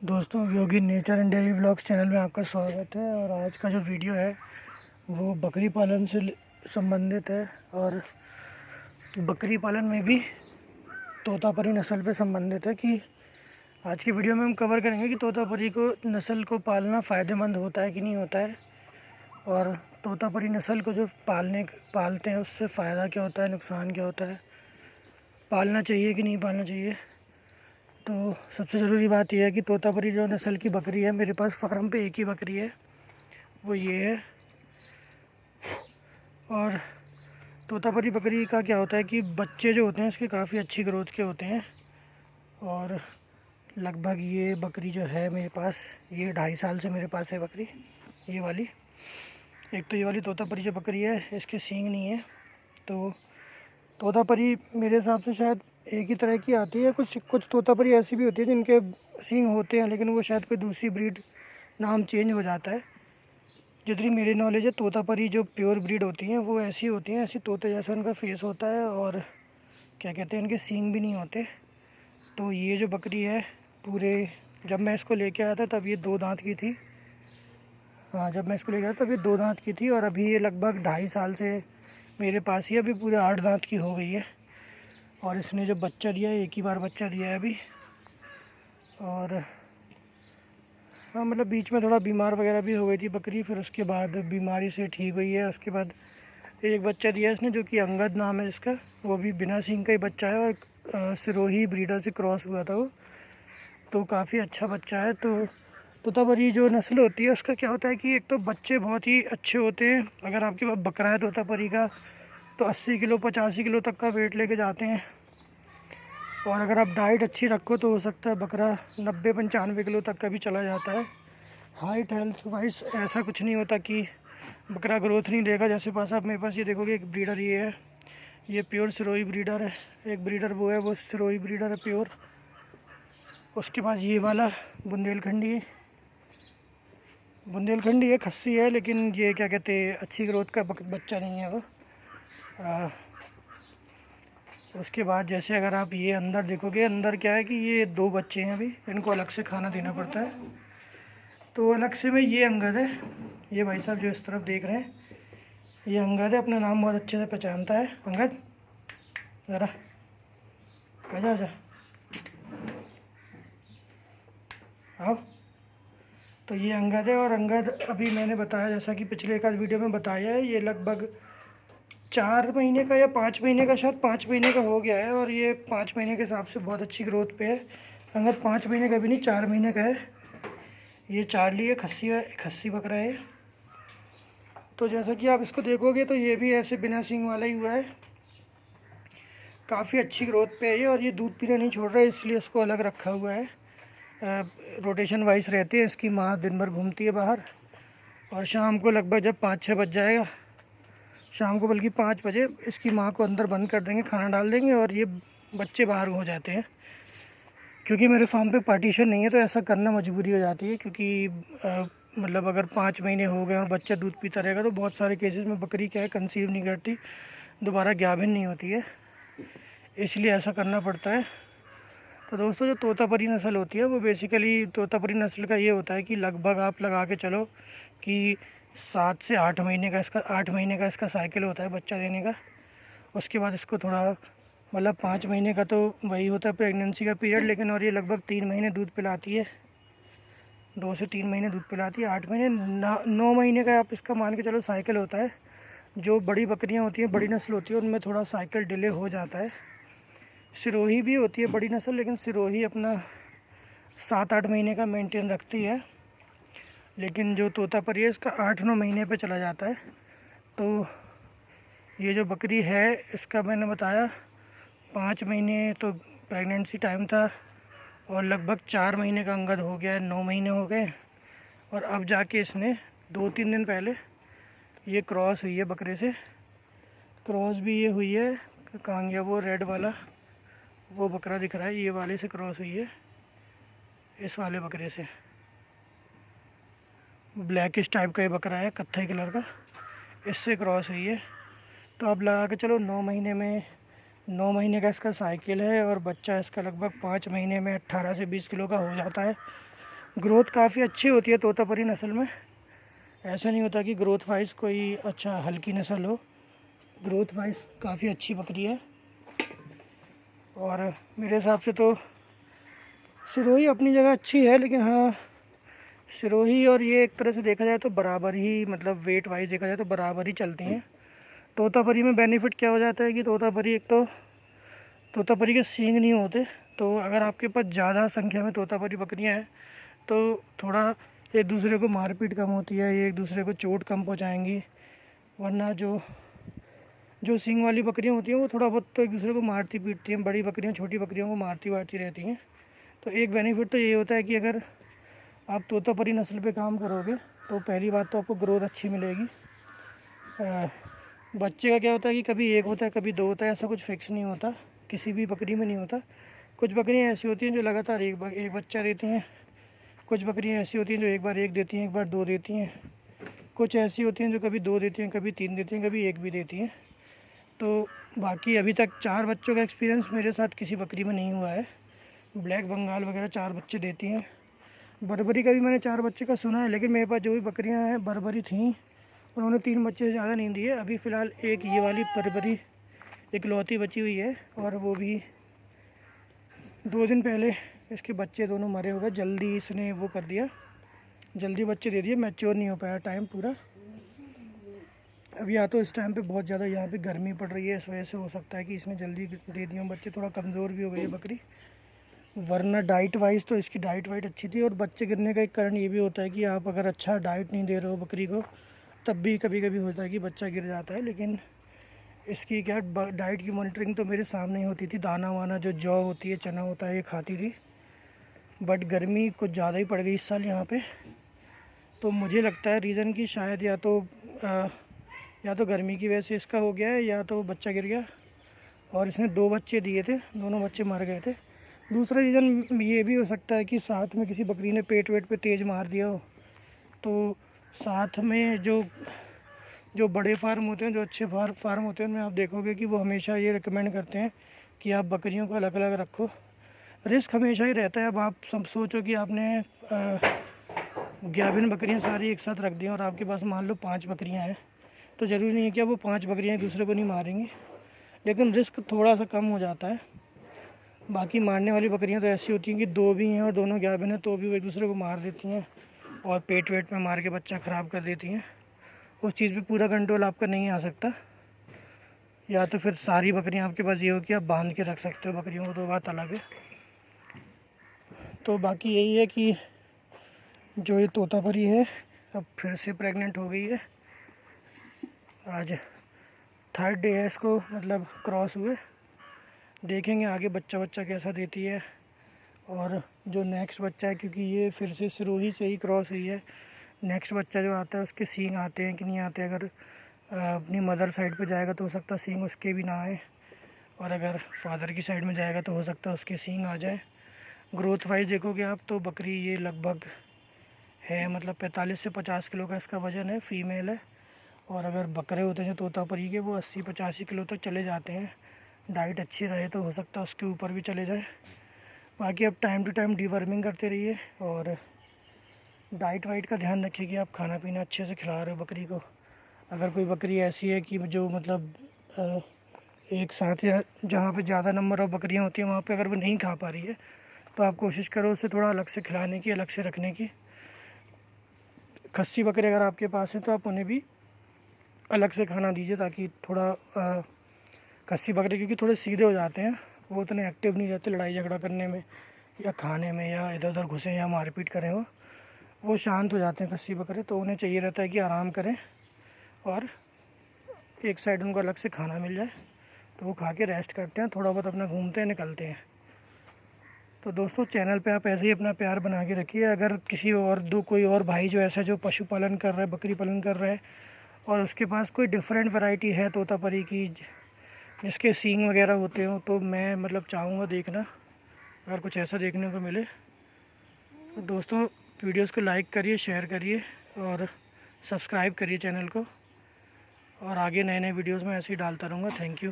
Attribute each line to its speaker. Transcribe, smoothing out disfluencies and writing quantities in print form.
Speaker 1: दोस्तों, Yogi nature and daily vlogs channel में आपका स्वागत है। और आज का जो वीडियो है वो बकरी पालन से संबंधित है। और बकरी पालन में भी तोतापरी नस्ल पे संबंधित है कि आज की वीडियो में हम कवर करेंगे कि तोतापरी को नस्ल को पालना फ़ायदेमंद होता है कि नहीं होता है, और तोतापरी नस्ल को जो पालते हैं उससे फ़ायदा क्या होता है, नुकसान क्या होता है, पालना चाहिए कि नहीं पालना चाहिए। तो सबसे ज़रूरी बात यह है कि तोतापरी जो नस्ल की बकरी है, मेरे पास फार्म पे एक ही बकरी है, वो ये है। और तोतापरी बकरी का क्या होता है कि बच्चे जो होते हैं इसके काफ़ी अच्छी ग्रोथ के होते हैं। और लगभग ये बकरी जो है मेरे पास, ये 2.5 साल से मेरे पास है बकरी, ये वाली। एक तो ये वाली तोतापरी जो बकरी है इसके सींग नहीं है। तो तोतापरी मेरे हिसाब से शायद एक ही तरह की आती है। कुछ तोतापरी ऐसी भी होती है जिनके सींग होते हैं, लेकिन वो शायद कोई दूसरी ब्रीड, नाम चेंज हो जाता है। जितनी मेरी नॉलेज है, तोतापरी जो प्योर ब्रीड होती हैं वो ऐसी होती हैं, ऐसी तोते जैसा उनका फेस होता है, और क्या कहते हैं, इनके सींग भी नहीं होते। तो ये जो बकरी है पूरे, जब मैं इसको लेके आया था तब ये 2 दांत की थी। हाँ, जब मैं इसको लेके आया तब ये 2 दांत की थी, और अभी ये लगभग 2.5 साल से मेरे पास ही, अभी पूरे 8 दांत की हो गई है। और इसने जो बच्चा दिया है, एक ही बार बच्चा दिया है अभी। और हाँ, मतलब बीच में थोड़ा बीमार वगैरह भी हो गई थी बकरी, फिर उसके बाद बीमारी से ठीक हुई है। उसके बाद एक बच्चा दिया इसने, जो कि अंगद नाम है इसका, वो भी बिना सींग का ही बच्चा है, और सिरोही ब्रीडर से क्रॉस हुआ था वो। तो काफ़ी अच्छा बच्चा है। तो तोतापरी जो नस्ल होती है उसका क्या होता है कि एक तो बच्चे बहुत ही अच्छे होते हैं। अगर आपके पास बकरा है तोतापरी का, तो 80 किलो 85 किलो तक का वेट लेके जाते हैं। और अगर आप डाइट अच्छी रखो तो हो सकता है बकरा 90-95 किलो तक का भी चला जाता है। हाइट हेल्थ वाइज ऐसा कुछ नहीं होता कि बकरा ग्रोथ नहीं देगा। जैसे पास आप मेरे पास ये देखोगे, एक ब्रीडर ये है, ये प्योर सिरोही ब्रीडर है। एक ब्रीडर वो है, वो सिरोही ब्रीडर है प्योर। उसके बाद ये वाला बुंदेलखंडी है, खस्सी है, लेकिन ये क्या कहते हैं, अच्छी ग्रोथ का बच्चा नहीं है वो। उसके बाद जैसे अगर आप ये अंदर देखोगे, अंदर क्या है कि ये 2 बच्चे हैं अभी, इनको अलग से खाना देना पड़ता है। तो अलग से में ये अंगद है, ये भाई साहब जो इस तरफ देख रहे हैं, ये अंगद है। अपना नाम बहुत अच्छे से पहचानता है। अंगद, ज़रा आजा आजा, आओ। तो ये अंगद है। और अंगद, अभी मैंने बताया, जैसा कि पिछले एक आध वीडियो में बताया है, ये लगभग 4 महीने का या 5 महीने का, शायद 5 महीने का हो गया है। और ये 5 महीने के हिसाब से बहुत अच्छी ग्रोथ पे है। अंगद 5 महीने का भी नहीं, 4 महीने का है। ये चार्ली है, खस्सी बकरा है। तो जैसा कि आप इसको देखोगे तो ये भी ऐसे बिना सींग वाला ही हुआ है। काफ़ी अच्छी ग्रोथ पे है ये। और ये दूध पीना नहीं छोड़ रहा है, इसलिए इसको अलग रखा हुआ है। रोटेशन वाइज रहती है। इसकी माँ दिन भर घूमती है बाहर, और शाम को लगभग जब 5-6 बज जाएगा, शाम को बल्कि 5 बजे, इसकी माँ को अंदर बंद कर देंगे, खाना डाल देंगे, और ये बच्चे बाहर हो जाते हैं। क्योंकि मेरे फार्म पे पार्टीशन नहीं है तो ऐसा करना मजबूरी हो जाती है। क्योंकि मतलब अगर 5 महीने हो गए और बच्चा दूध पीता रहेगा तो बहुत सारे केसेस में बकरी क्या है, कंसीव नहीं करती, दोबारा गाभिन नहीं होती है, इसलिए ऐसा करना पड़ता है। तो दोस्तों, जो तोतापरी नस्ल होती है वो बेसिकली, तोतापरी नस्ल का ये होता है कि लगभग आप लगा के चलो कि 7 से 8 महीने का इसका 8 महीने का इसका साइकिल होता है बच्चा देने का। उसके बाद इसको थोड़ा, मतलब 5 महीने का तो वही होता है प्रेगनेंसी का पीरियड, लेकिन और ये लगभग 3 महीने दूध पिलाती है, 2 से 3 महीने दूध पिलाती है। 8 महीने 9 महीने का आप इसका मान के चलो साइकिल होता है। जो बड़ी बकरियां होती हैं, बड़ी नस्ल होती है, उनमें थोड़ा साइकिल डिले हो जाता है। सिरोही भी होती है बड़ी नस्ल, लेकिन सिरोही अपना 7-8 महीने का मेंटेन रखती है। लेकिन जो तोतापरी है इसका 8-9 महीने पे चला जाता है। तो ये जो बकरी है इसका मैंने बताया 5 महीने तो प्रेगनेंसी टाइम था, और लगभग 4 महीने का अंगद हो गया है, 9 महीने हो गए। और अब जाके इसने 2-3 दिन पहले ये क्रॉस हुई है बकरे से। क्रॉस भी ये हुई है, कहाँ गया वो रेड वाला, वो बकरा दिख रहा है, ये वाले से क्रॉस हुई है, इस वाले बकरे से। ब्लैकिश टाइप का ये बकरा है, कत्थई कलर का, इससे क्रॉस हुई है। तो अब लगा के चलो 9 महीने में, 9 महीने का इसका साइकिल है, और बच्चा इसका लगभग 5 महीने में 18 से 20 किलो का हो जाता है। ग्रोथ काफ़ी अच्छी होती है तोतापरी नस्ल में। ऐसा नहीं होता कि ग्रोथ वाइज कोई अच्छा हल्की नस्ल हो, ग्रोथ वाइज काफ़ी अच्छी बकरी है। और मेरे हिसाब से तो सिरोही अपनी जगह अच्छी है, लेकिन हाँ सिरोही और ये एक तरह से देखा जाए तो बराबर ही, मतलब वेट वाइज देखा जाए तो बराबर ही चलती हैं। तोतापरी में बेनिफिट क्या हो जाता है कि तोतापरी एक तो तोतापरी के सींग नहीं होते, तो अगर आपके पास ज़्यादा संख्या में तोतापरी बकरियां हैं तो थोड़ा एक दूसरे को मारपीट कम होती है, ये एक दूसरे को चोट कम पहुंचाएंगी। वरना जो जो सींग वाली बकरियां होती हैं वो थोड़ा बहुत तो एक दूसरे को मारती पीटती हैं, बड़ी बकरियां छोटी बकरियों को मारती वारती रहती हैं। तो एक बेनिफिट तो ये होता है कि अगर आप तोतापरी नस्ल पे काम करोगे तो पहली बात तो आपको ग्रोथ अच्छी मिलेगी। बच्चे का क्या होता है कि कभी एक होता है कभी दो होता है, ऐसा कुछ फिक्स नहीं होता, किसी भी बकरी में नहीं होता। कुछ बकरियां ऐसी होती हैं जो लगातार एक बच्चा देती हैं, कुछ बकरियां ऐसी होती हैं जो एक बार एक देती हैं, एक बार दो देती हैं, कुछ ऐसी होती हैं जो कभी दो देती हैं, कभी तीन देती हैं, कभी एक भी देती हैं। तो बाकी अभी तक 4 बच्चों का एक्सपीरियंस मेरे साथ किसी बकरी में नहीं हुआ है। ब्लैक बंगाल वगैरह 4 बच्चे देती हैं। बर्बरी का भी मैंने 4 बच्चे का सुना है, लेकिन मेरे पास जो भी बकरियां हैं बर्बरी थीं, उन्होंने 3 बच्चे से ज़्यादा नहीं दिए। अभी फ़िलहाल एक ये वाली बर्बरी इकलौती बची हुई है, और वो भी 2 दिन पहले इसके बच्चे दोनों मरे हो गए। जल्दी इसने वो कर दिया, जल्दी बच्चे दे दिए, मैच्योर नहीं हो पाया टाइम पूरा। अब या तो इस टाइम पे बहुत ज़्यादा यहाँ पे गर्मी पड़ रही है, इस वजह से हो सकता है कि इसने जल्दी दे दिए बच्चे, थोड़ा कमज़ोर भी हो गई है बकरी। वरना डाइट वाइज तो इसकी डाइट वाइट अच्छी थी। और बच्चे गिरने का एक कारण ये भी होता है कि आप अगर अच्छा डाइट नहीं दे रहे हो बकरी को, तब भी कभी कभी होता है कि बच्चा गिर जाता है। लेकिन इसकी क्या डाइट की मॉनिटरिंग तो मेरे सामने ही होती थी, दाना वाना जो जौ होती है, चना होता है, ये खाती थी। बट गर्मी कुछ ज़्यादा ही पड़ गई इस साल यहाँ पे, तो मुझे लगता है रीज़न कि शायद या तो गर्मी की वजह से इसका हो गया है, या तो बच्चा गिर गया। और इसने 2 बच्चे दिए थे, दोनों बच्चे मर गए थे। दूसरा रीज़न ये भी हो सकता है कि साथ में किसी बकरी ने पेट वेट पे तेज़ मार दिया हो। तो साथ में जो जो बड़े फार्म होते हैं, जो अच्छे फार्म होते हैं, उनमें आप देखोगे कि वो हमेशा ये रिकमेंड करते हैं कि आप बकरियों को अलग अलग रखो। रिस्क हमेशा ही रहता है। अब आप सब सोचो कि आपने 11 बकरियाँ सारी एक साथ रख दी और आपके पास मान लो 5 बकरियाँ हैं, तो ज़रूरी नहीं है कि वो 5 बकरियाँ एक दूसरे को नहीं मारेंगी, लेकिन रिस्क थोड़ा सा कम हो जाता है। बाकी मारने वाली बकरियां तो ऐसी होती हैं कि 2 भी हैं और दोनों गाभिन हैं, तो भी वो एक दूसरे को मार देती हैं और पेट वेट में मार के बच्चा ख़राब कर देती हैं। उस चीज़ पे पूरा कंट्रोल आपका नहीं आ सकता। या तो फिर सारी बकरियां आपके पास ये हो कि आप बांध के रख सकते हो बकरियों को, तो बात अलग है। तो बाकी यही है कि जो ये तोतापरी है अब फिर से प्रेग्नेंट हो गई है। आज 3rd डे है इसको, मतलब क्रॉस हुए। देखेंगे आगे बच्चा कैसा देती है। और जो नेक्स्ट बच्चा है, क्योंकि ये फिर से सिरोही से ही क्रॉस हुई है, नेक्स्ट बच्चा जो आता है उसके सींग आते हैं कि नहीं आते। अगर अपनी मदर साइड पे जाएगा तो हो सकता है सींग उसके भी ना आए, और अगर फादर की साइड में जाएगा तो हो सकता है उसके सींग आ जाए। ग्रोथ वाइज देखोगे आप तो बकरी ये लगभग है, मतलब 45 से 50 किलो का इसका वज़न है, फ़ीमेल है। और अगर बकरे होते हैं जो तोतापरी के, वो 80-85 किलो तक चले जाते हैं। डाइट अच्छी रहे तो हो सकता है उसके ऊपर भी चले जाए। बाकी आप टाइम टू टाइम डीवर्मिंग करते रहिए, और डाइट वाइट का ध्यान रखिए कि आप खाना पीना अच्छे से खिला रहे हो बकरी को। अगर कोई बकरी ऐसी है कि जो मतलब एक साथ या जहाँ पे ज़्यादा नंबर ऑफ़ बकरियाँ होती हैं वहाँ पे अगर वो नहीं खा पा रही है, तो आप कोशिश करो उसे थोड़ा अलग से खिलाने की, अलग से रखने की। खस्सी बकरे अगर आपके पास हैं तो आप उन्हें भी अलग से खाना दीजिए, ताकि थोड़ा खस्सी बकरे क्योंकि थोड़े सीधे हो जाते हैं, वो उतने एक्टिव नहीं रहते लड़ाई झगड़ा करने में या खाने में, या इधर उधर घुसे या मारपीट करें, वो शांत हो जाते हैं खस्सी बकरे। तो उन्हें चाहिए रहता है कि आराम करें और एक साइड उनको अलग से खाना मिल जाए, तो वो खा के रेस्ट करते हैं, थोड़ा बहुत अपना घूमते हैं, निकलते हैं। तो दोस्तों चैनल पे आप ऐसे ही अपना प्यार बना के रखिए। अगर किसी और कोई और भाई जो ऐसा जो पशुपालन कर रहा है, बकरी पालन कर रहा है, और उसके पास कोई डिफरेंट वैरायटी है तोतापरी की जिसके सींग वगैरह होते हो, तो मैं मतलब चाहूँगा देखना, अगर कुछ ऐसा देखने को मिले। तो दोस्तों वीडियोस को लाइक करिए, शेयर करिए और सब्सक्राइब करिए चैनल को, और आगे नए नए वीडियोस में ऐसे ही डालता रहूँगा। Thank you.